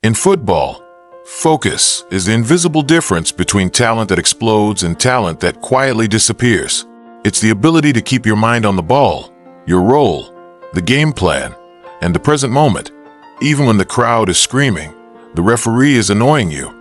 In football, focus is the invisible difference between talent that explodes and talent that quietly disappears. It's the ability to keep your mind on the ball, your role, the game plan, and the present moment, even when the crowd is screaming, the referee is annoying you,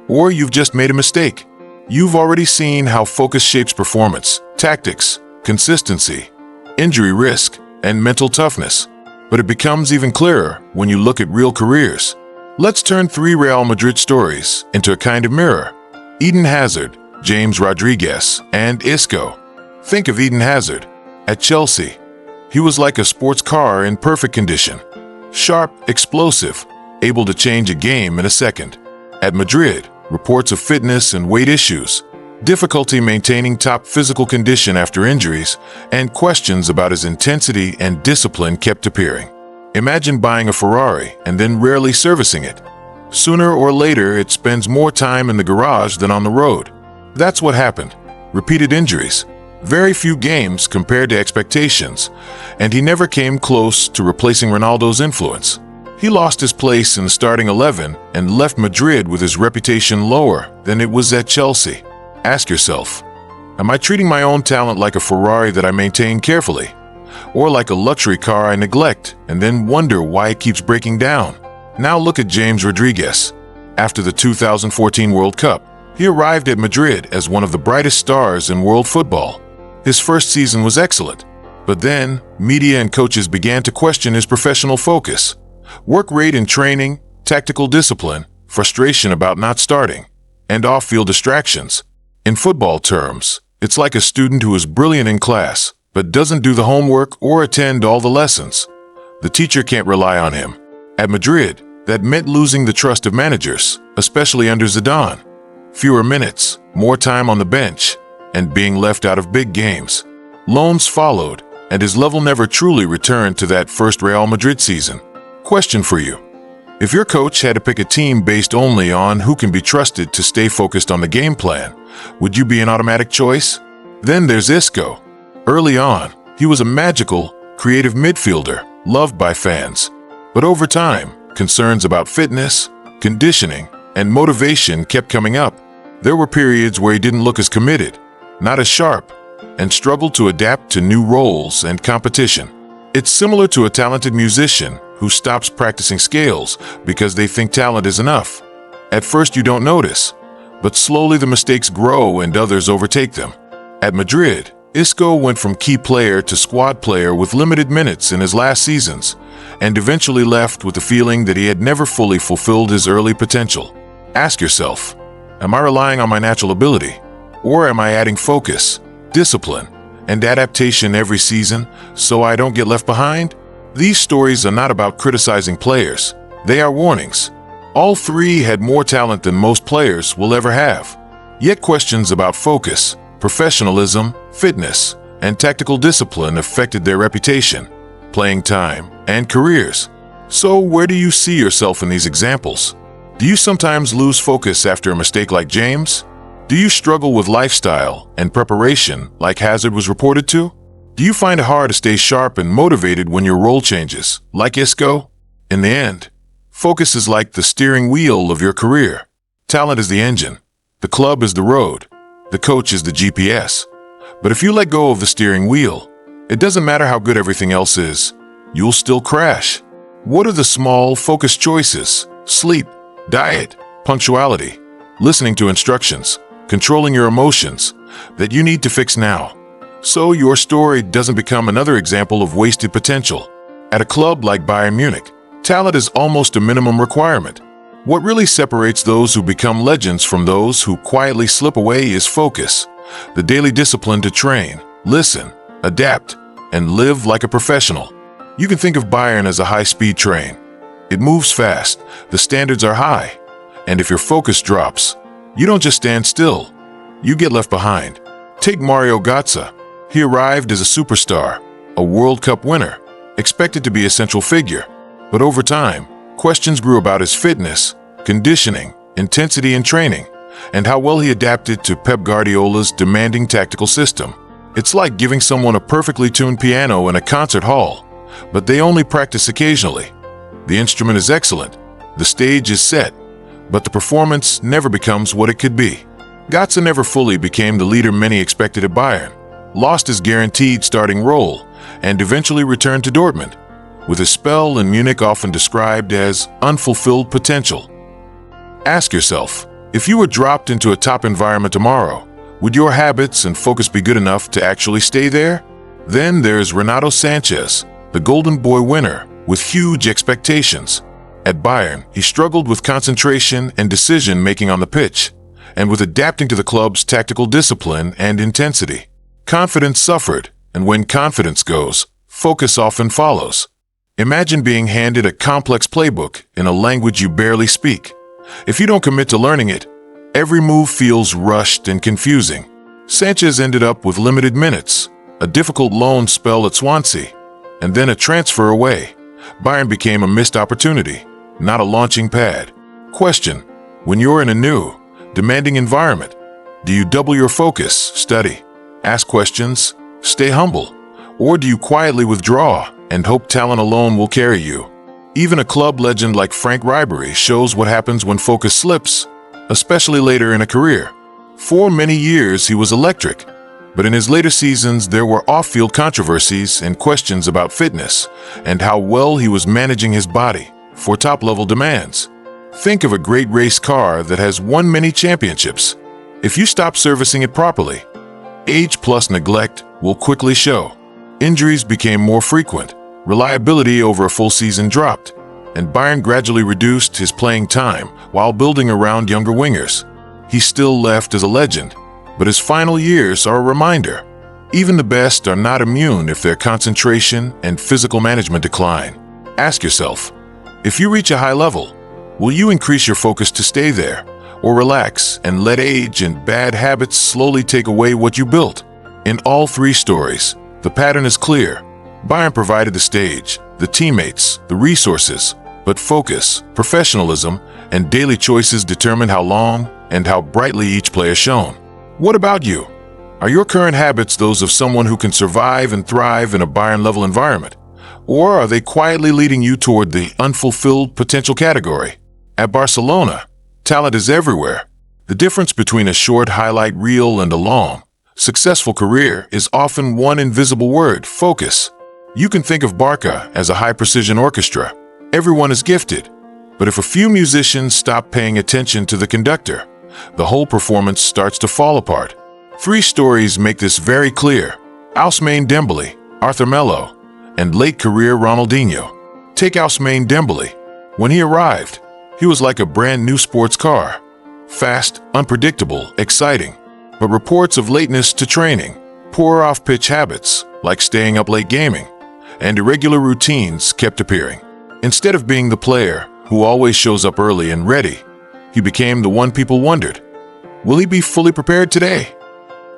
or you've just made a mistake. You've already seen how focus shapes performance, tactics, consistency, injury risk, and mental toughness. But it becomes even clearer when you look at real careers. Let's turn 3 Real Madrid stories into a kind of mirror. Eden Hazard, James Rodriguez, and Isco. Think of Eden Hazard. At Chelsea, he was like a sports car in perfect condition. Sharp, explosive, able to change a game in a second. At Madrid, reports of fitness and weight issues, difficulty maintaining top physical condition after injuries, and questions about his intensity and discipline kept appearing. Imagine buying a Ferrari and then rarely servicing it. Sooner or later, it spends more time in the garage than on the road. That's what happened. Repeated injuries, very few games compared to expectations, and he never came close to replacing Ronaldo's influence. He lost his place in the starting 11 and left Madrid with his reputation lower than it was at Chelsea. Ask yourself, am I treating my own talent like a Ferrari that I maintain carefully, or like a luxury car I neglect and then wonder why it keeps breaking down? Now look at James Rodriguez. After the 2014 World Cup, he arrived at Madrid as one of the brightest stars in world football. His first season was excellent, but then media and coaches began to question his professional focus, work rate in training, tactical discipline, frustration about not starting, and off-field distractions. In football terms, it's like a student who is brilliant in class, but doesn't do the homework or attend all the lessons. The teacher can't rely on him. At Madrid, that meant losing the trust of managers, especially under Zidane. Fewer minutes, more time on the bench, and being left out of big games. Loans followed, and his level never truly returned to that first Real Madrid season. Question for you. If your coach had to pick a team based only on who can be trusted to stay focused on the game plan, would you be an automatic choice? Then there's Isco. Early on, he was a magical, creative midfielder, loved by fans. But over time, concerns about fitness, conditioning, and motivation kept coming up. There were periods where he didn't look as committed, not as sharp, and struggled to adapt to new roles and competition. It's similar to a talented musician who stops practicing scales because they think talent is enough. At first you don't notice, but slowly the mistakes grow and others overtake them. At Madrid, Isco went from key player to squad player with limited minutes in his last seasons, and eventually left with the feeling that he had never fully fulfilled his early potential. Ask yourself, am I relying on my natural ability, or am I adding focus, discipline, and adaptation every season so I don't get left behind? These stories are not about criticizing players. They are warnings. All 3 had more talent than most players will ever have. Yet questions about focus, professionalism, fitness, and tactical discipline affected their reputation, playing time, and careers. So where do you see yourself in these examples? Do you sometimes lose focus after a mistake like James? Do you struggle with lifestyle and preparation like Hazard was reported to? Do you find it hard to stay sharp and motivated when your role changes, like Isco? In the end, focus is like the steering wheel of your career. Talent is the engine. The club is the road. The coach is the GPS. But if you let go of the steering wheel, it doesn't matter how good everything else is, you'll still crash. What are the small, focused choices? Sleep, diet, punctuality, listening to instructions, controlling your emotions, that you need to fix now, so your story doesn't become another example of wasted potential. At a club like Bayern Munich, talent is almost a minimum requirement. What really separates those who become legends from those who quietly slip away is focus, the daily discipline to train, listen, adapt, and live like a professional. You can think of Bayern as a high-speed train. It moves fast, the standards are high, and if your focus drops, you don't just stand still, you get left behind. Take Mario Götze. He arrived as a superstar, a World Cup winner, expected to be a central figure. But over time, questions grew about his fitness, conditioning, intensity in training, and how well he adapted to Pep Guardiola's demanding tactical system. It's like giving someone a perfectly tuned piano in a concert hall, but they only practice occasionally. The instrument is excellent, The stage is set, but the performance never becomes what it could be. Götze never fully became the leader many expected at Bayern, lost his guaranteed starting role, and eventually returned to Dortmund, with his spell in Munich often described as unfulfilled potential. Ask yourself, if you were dropped into a top environment tomorrow, would your habits and focus be good enough to actually stay there? Then there's Renato Sanchez, the Golden Boy winner, with huge expectations. At Bayern, he struggled with concentration and decision-making on the pitch, and with adapting to the club's tactical discipline and intensity. Confidence suffered, and when confidence goes, focus often follows. Imagine being handed a complex playbook in a language you barely speak. If you don't commit to learning it, every move feels rushed and confusing. Sanchez ended up with limited minutes, a difficult loan spell at Swansea, and then a transfer away. Bayern became a missed opportunity, not a launching pad. Question: when you're in a new, demanding environment, do you double your focus, study, ask questions, stay humble, or do you quietly withdraw and hope talent alone will carry you? Even a club legend like Frank Ribery shows what happens when focus slips, especially later in a career. For many years he was electric, but in his later seasons there were off-field controversies and questions about fitness and how well he was managing his body for top-level demands. Think of a great race car that has won many championships. If you stop servicing it properly, age plus neglect will quickly show. Injuries became more frequent, reliability over a full season dropped, and Bayern gradually reduced his playing time while building around younger wingers. He still left as a legend, but his final years are a reminder. Even the best are not immune if their concentration and physical management decline. Ask yourself, if you reach a high level, will you increase your focus to stay there, or relax and let age and bad habits slowly take away what you built? In all three stories, the pattern is clear. Bayern provided the stage, the teammates, the resources, but focus, professionalism, and daily choices determine how long and how brightly each player shone. What about you? Are your current habits those of someone who can survive and thrive in a Bayern-level environment? Or are they quietly leading you toward the unfulfilled potential category? At Barcelona, talent is everywhere. The difference between a short highlight reel and a long, successful career is often one invisible word: focus. You can think of Barca as a high-precision orchestra. Everyone is gifted, but if a few musicians stop paying attention to the conductor, the whole performance starts to fall apart. Three stories make this very clear: Ousmane Dembele, Arthur Melo, and late-career Ronaldinho. Take Ousmane Dembele. When he arrived, he was like a brand-new sports car. Fast, unpredictable, exciting. But reports of lateness to training, poor off-pitch habits, like staying up late gaming, and irregular routines kept appearing. Instead of being the player who always shows up early and ready, he became the one people wondered, will he be fully prepared today?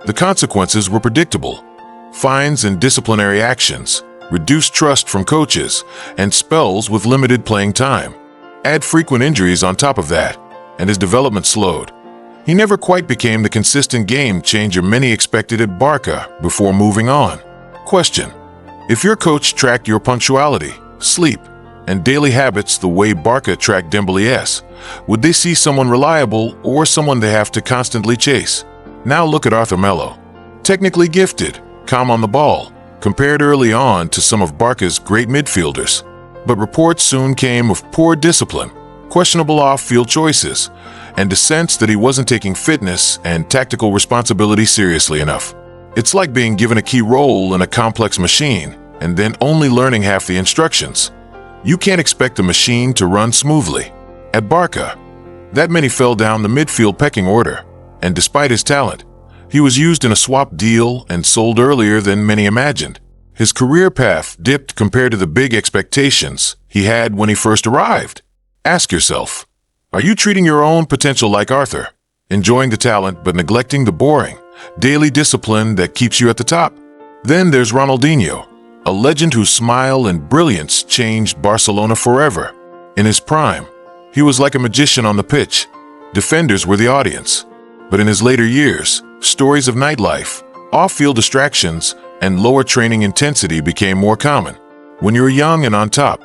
The consequences were predictable: fines and disciplinary actions, reduced trust from coaches, and spells with limited playing time. Add frequent injuries on top of that, and his development slowed. He never quite became the consistent game changer many expected at Barca before moving on. Question: if your coach tracked your punctuality, sleep, and daily habits the way Barca tracked Dembele's, would they see someone reliable or someone they have to constantly chase? Now look at Arthur Melo. Technically gifted, calm on the ball, compared early on to some of Barca's great midfielders. But reports soon came of poor discipline, questionable off-field choices, and a sense that he wasn't taking fitness and tactical responsibility seriously enough. It's like being given a key role in a complex machine and then only learning half the instructions. You can't expect a machine to run smoothly. At Barca, that many fell down the midfield pecking order, and despite his talent, he was used in a swap deal and sold earlier than many imagined. His career path dipped compared to the big expectations he had when he first arrived. Ask yourself, are you treating your own potential like Arthur, enjoying the talent but neglecting the boring, daily discipline that keeps you at the top? Then there's Ronaldinho, a legend whose smile and brilliance changed Barcelona forever. In his prime, he was like a magician on the pitch. Defenders were the audience. But in his later years, stories of nightlife, off-field distractions, and lower training intensity became more common. When you're young and on top,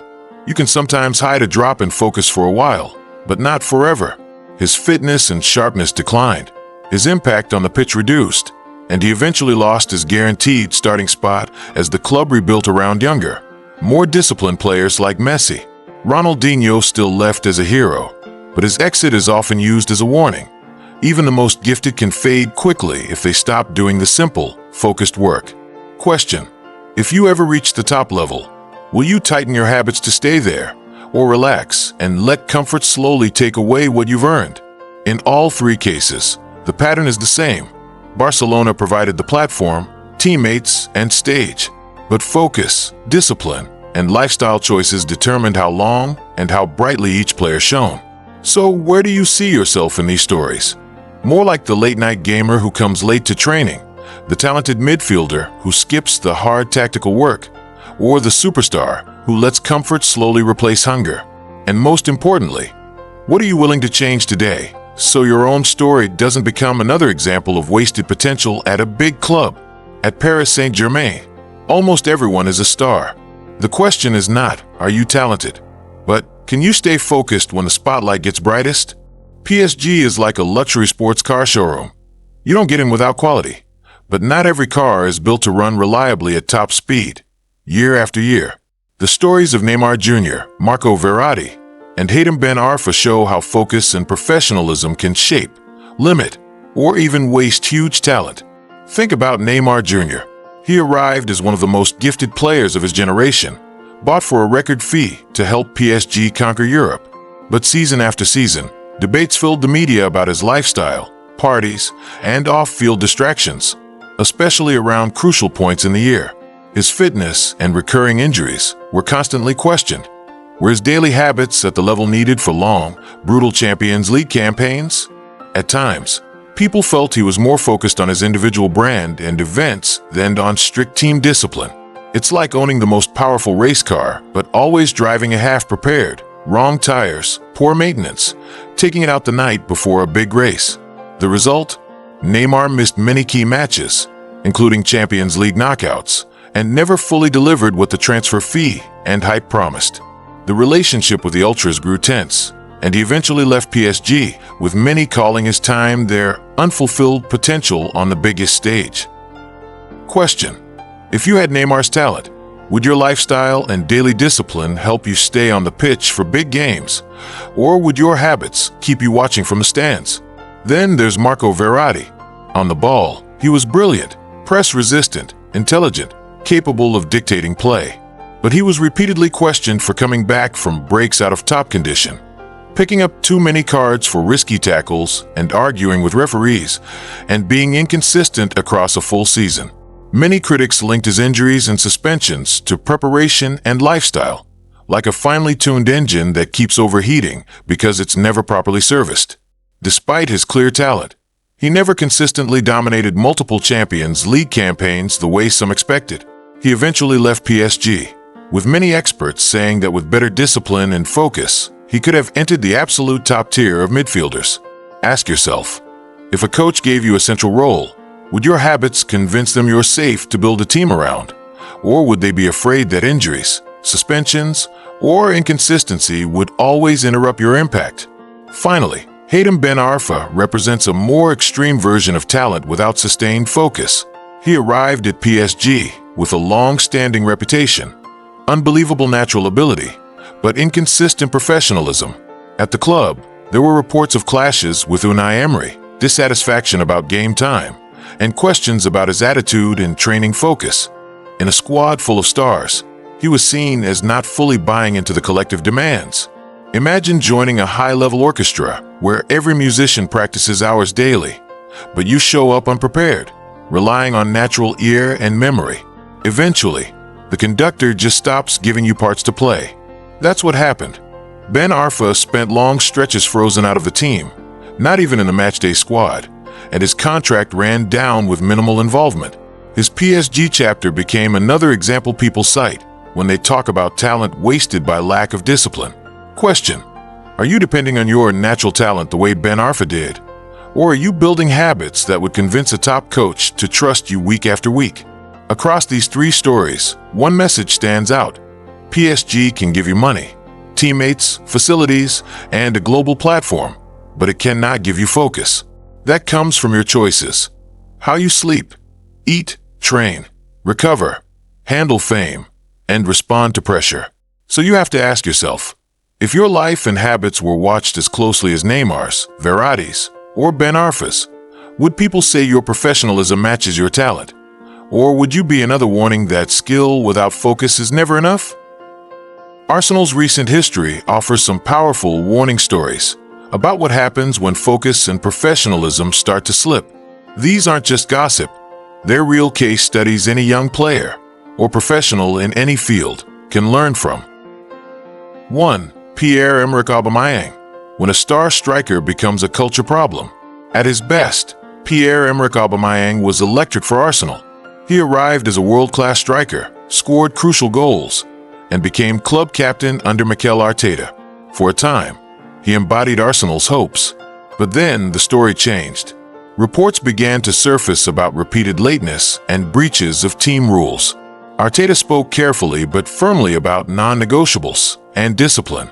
You can sometimes hide a drop in focus for a while, but not forever. His fitness and sharpness declined, his impact on the pitch reduced, and he eventually lost his guaranteed starting spot as the club rebuilt around younger, more disciplined players like Messi. Ronaldinho still left as a hero, but his exit is often used as a warning. Even the most gifted can fade quickly if they stop doing the simple, focused work. Question: if you ever reach the top level, will you tighten your habits to stay there, or relax and let comfort slowly take away what you've earned? In all three cases, the pattern is the same. Barcelona provided the platform, teammates, and stage. But focus, discipline, and lifestyle choices determined how long and how brightly each player shone. So where do you see yourself in these stories? More like the late-night gamer who comes late to training, the talented midfielder who skips the hard tactical work, or the superstar who lets comfort slowly replace hunger? And most importantly, what are you willing to change today so your own story doesn't become another example of wasted potential at a big club? At Paris Saint-Germain, almost everyone is a star. The question is not, are you talented? But can you stay focused when the spotlight gets brightest? PSG is like a luxury sports car showroom. You don't get in without quality. But not every car is built to run reliably at top speed, year after year. The stories of Neymar Jr., Marco Verratti, and Haytham Ben Arfa show how focus and professionalism can shape, limit, or even waste huge talent. Think about Neymar Jr. He arrived as one of the most gifted players of his generation, bought for a record fee to help PSG conquer Europe. But season after season, debates filled the media about his lifestyle, parties, and off-field distractions, especially around crucial points in the year. His fitness and recurring injuries were constantly questioned. Were his daily habits at the level needed for long, brutal Champions League campaigns? At times, people felt he was more focused on his individual brand and events than on strict team discipline. It's like owning the most powerful race car, but always driving a half-prepared, wrong tires, poor maintenance, taking it out the night before a big race. The result? Neymar missed many key matches, including Champions League knockouts, and never fully delivered what the transfer fee and hype promised. The relationship with the Ultras grew tense, and he eventually left PSG, with many calling his time their unfulfilled potential on the biggest stage. Question: if you had Neymar's talent, would your lifestyle and daily discipline help you stay on the pitch for big games, or would your habits keep you watching from the stands? Then there's Marco Verratti. On the ball, he was brilliant, press-resistant, intelligent, capable of dictating play. But he was repeatedly questioned for coming back from breaks out of top condition, picking up too many cards for risky tackles and arguing with referees, and being inconsistent across a full season. Many critics linked his injuries and suspensions to preparation and lifestyle, like a finely tuned engine that keeps overheating because it's never properly serviced. Despite his clear talent, he never consistently dominated multiple Champions League campaigns the way some expected. He eventually left PSG, with many experts saying that with better discipline and focus, he could have entered the absolute top tier of midfielders. Ask yourself, if a coach gave you a central role, would your habits convince them you're safe to build a team around? Or would they be afraid that injuries, suspensions, or inconsistency would always interrupt your impact? Finally, Haytham Ben Arfa represents a more extreme version of talent without sustained focus. He arrived at PSG with a long-standing reputation, unbelievable natural ability, but inconsistent professionalism. At the club, there were reports of clashes with Unai Emery, dissatisfaction about game time, and questions about his attitude and training focus. In a squad full of stars, he was seen as not fully buying into the collective demands. Imagine joining a high-level orchestra where every musician practices hours daily, but you show up unprepared, relying on natural ear and memory. Eventually, the conductor just stops giving you parts to play. That's what happened. Ben Arfa spent long stretches frozen out of the team, not even in the matchday squad, and his contract ran down with minimal involvement. His PSG chapter became another example people cite when they talk about talent wasted by lack of discipline. Question: are you depending on your natural talent the way Ben Arfa did? Or are you building habits that would convince a top coach to trust you week after week? Across these three stories, one message stands out. PSG can give you money, teammates, facilities, and a global platform, but it cannot give you focus. That comes from your choices. How you sleep, eat, train, recover, handle fame, and respond to pressure. So you have to ask yourself, if your life and habits were watched as closely as Neymar's, Verratti's, or Ben Arfa's, would people say your professionalism matches your talent? Or would you be another warning that skill without focus is never enough? Arsenal's recent history offers some powerful warning stories about what happens when focus and professionalism start to slip. These aren't just gossip. They're real case studies any young player or professional in any field can learn from. 1. Pierre-Emerick Aubameyang. When a star striker becomes a culture problem. At his best, Pierre-Emerick Aubameyang was electric for Arsenal. He arrived as a world-class striker, scored crucial goals, and became club captain under Mikel Arteta. For a time, he embodied Arsenal's hopes. But then the story changed. Reports began to surface about repeated lateness and breaches of team rules. Arteta spoke carefully but firmly about non-negotiables and discipline.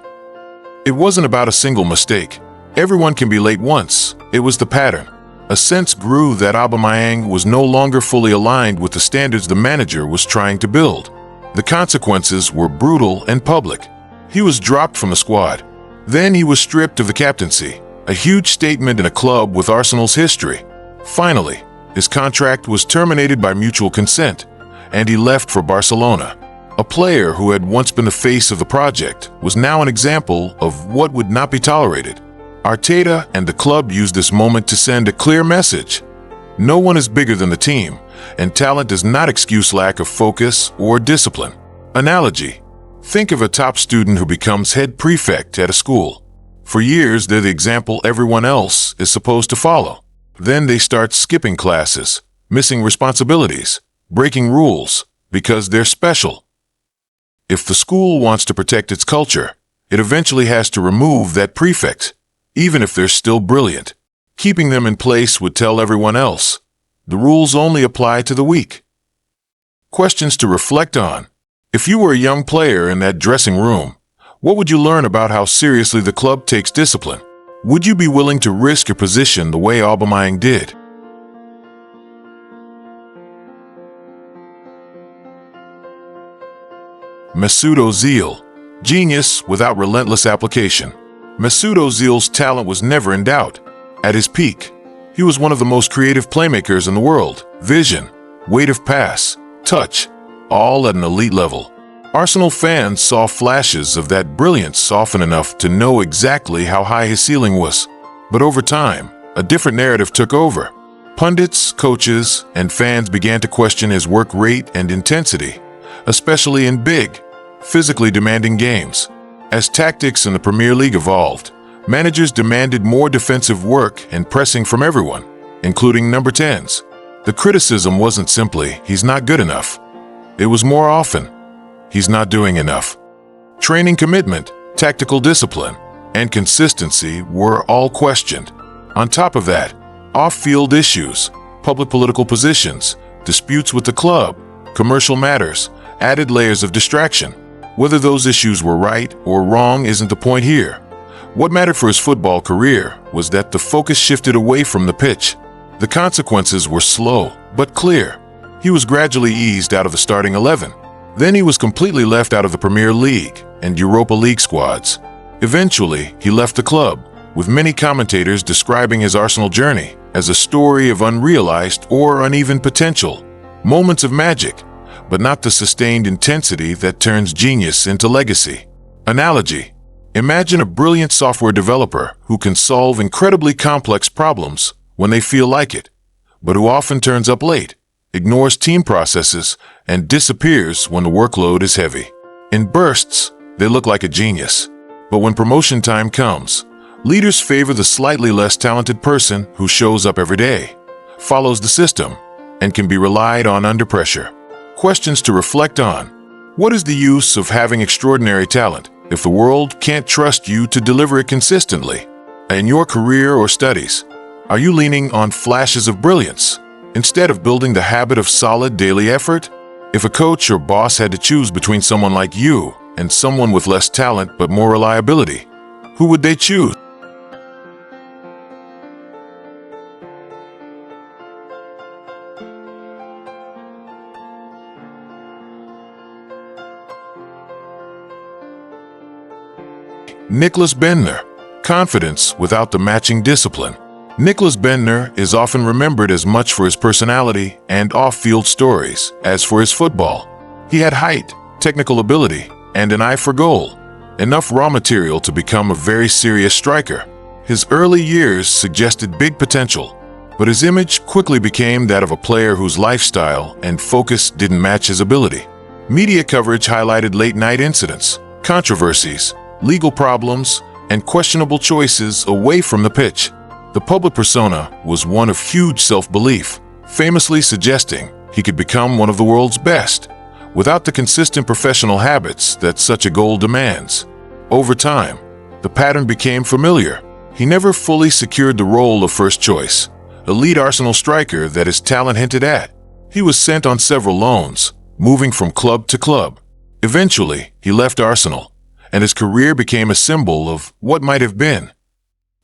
It wasn't about a single mistake. Everyone can be late once. It was the pattern. A sense grew that Aubameyang was no longer fully aligned with the standards the manager was trying to build. The consequences were brutal and public. He was dropped from the squad. Then he was stripped of the captaincy, a huge statement in a club with Arsenal's history. Finally, his contract was terminated by mutual consent, and he left for Barcelona. A player who had once been the face of the project was now an example of what would not be tolerated. Arteta and the club used this moment to send a clear message. No one is bigger than the team, and talent does not excuse lack of focus or discipline. Analogy: think of a top student who becomes head prefect at a school. For years, they're the example everyone else is supposed to follow. Then they start skipping classes, missing responsibilities, breaking rules, because they're special. If the school wants to protect its culture, it eventually has to remove that prefect, even if they're still brilliant. Keeping them in place would tell everyone else, the rules only apply to the weak. Questions to reflect on. If you were a young player in that dressing room, what would you learn about how seriously the club takes discipline? Would you be willing to risk your position the way Aubameyang did? Mesut Ozil. Genius without relentless application. Mesut Ozil's talent was never in doubt. At his peak, he was one of the most creative playmakers in the world. Vision, weight of pass, touch, all at an elite level. Arsenal fans saw flashes of that brilliance often enough to know exactly how high his ceiling was. But over time, a different narrative took over. Pundits, coaches, and fans began to question his work rate and intensity, especially in big, physically demanding games. As tactics in the Premier League evolved, managers demanded more defensive work and pressing from everyone, including number 10s. The criticism wasn't simply, he's not good enough. It was more often, he's not doing enough. Training commitment, tactical discipline, and consistency were all questioned. On top of that, off-field issues, public political positions, disputes with the club, commercial matters, added layers of distraction. Whether those issues were right or wrong isn't the point here. What mattered for his football career was that the focus shifted away from the pitch. The consequences were slow, but clear. He was gradually eased out of the starting 11. Then he was completely left out of the Premier League and Europa League squads. Eventually, he left the club, with many commentators describing his Arsenal journey as a story of unrealized or uneven potential, moments of magic, but not the sustained intensity that turns genius into legacy. Analogy: imagine a brilliant software developer who can solve incredibly complex problems when they feel like it, but who often turns up late, ignores team processes, and disappears when the workload is heavy. In bursts, they look like a genius. But when promotion time comes, leaders favor the slightly less talented person who shows up every day, follows the system, and can be relied on under pressure. Questions to reflect on. What is the use of having extraordinary talent if the world can't trust you to deliver it consistently? In your career or studies, are you leaning on flashes of brilliance instead of building the habit of solid daily effort? If a coach or boss had to choose between someone like you and someone with less talent but more reliability? Who would they choose? Nicholas Bendtner, confidence without the matching discipline. Nicholas Bendtner is often remembered as much for his personality and off-field stories as for his football. He had height, technical ability, and an eye for goal, enough raw material to become a very serious striker. His early years suggested big potential, but his image quickly became that of a player whose lifestyle and focus didn't match his ability. Media coverage highlighted late-night incidents, controversies, legal problems, and questionable choices away from the pitch. The public persona was one of huge self-belief, famously suggesting he could become one of the world's best, without the consistent professional habits that such a goal demands. Over time, the pattern became familiar. He never fully secured the role of first choice, elite Arsenal striker that his talent hinted at. He was sent on several loans, moving from club to club. Eventually, he left Arsenal, and his career became a symbol of what might have been.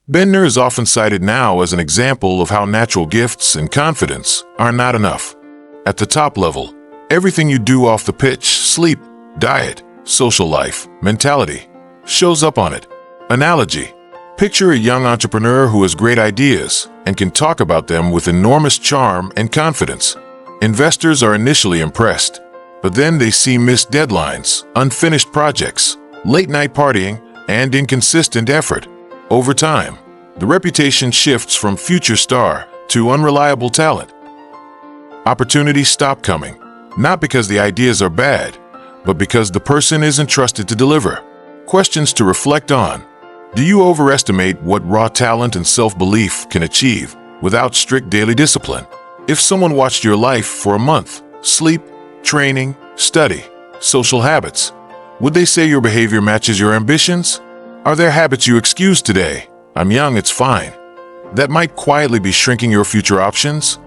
Bendtner is often cited now as an example of how natural gifts and confidence are not enough. At the top level, everything you do off the pitch, sleep, diet, social life, mentality, shows up on it. Analogy: picture a young entrepreneur who has great ideas and can talk about them with enormous charm and confidence. Investors are initially impressed, but then they see missed deadlines, unfinished projects, late-night partying, and inconsistent effort. Over time, the reputation shifts from future star to unreliable talent. Opportunities stop coming, not because the ideas are bad, but because the person isn't trusted to deliver. Questions to reflect on: do you overestimate what raw talent and self-belief can achieve without strict daily discipline? If someone watched your life for a month, sleep, training, study, social habits, would they say your behavior matches your ambitions? Are there habits you excuse today? "I'm young, it's fine," that might quietly be shrinking your future options?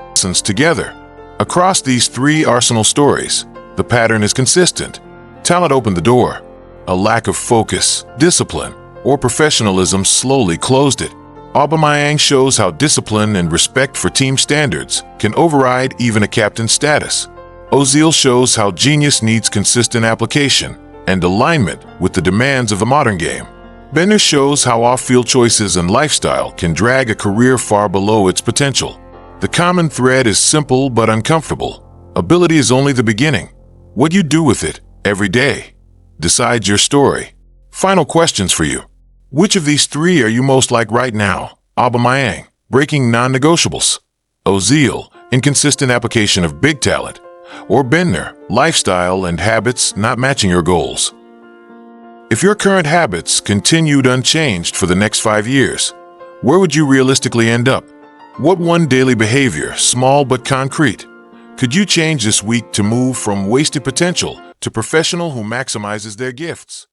Lessons together. Across these three Arsenal stories, the pattern is consistent. Talent opened the door. A lack of focus, discipline, or professionalism slowly closed it. Aubameyang shows how discipline and respect for team standards can override even a captain's status. Ozil shows how genius needs consistent application and alignment with the demands of the modern game. Bendtner shows how off-field choices and lifestyle can drag a career far below its potential. The common thread is simple but uncomfortable. Ability is only the beginning. What you do with it every day decides your story. Final questions for you. Which of these three are you most like right now? Aubameyang, breaking non-negotiables; Ozil, inconsistent application of big talent; or Bendtner, lifestyle and habits not matching your goals? If your current habits continued unchanged for the next 5 years, where would you realistically end up? What one daily behavior, small but concrete, could you change this week to move from wasted potential to professional who maximizes their gifts?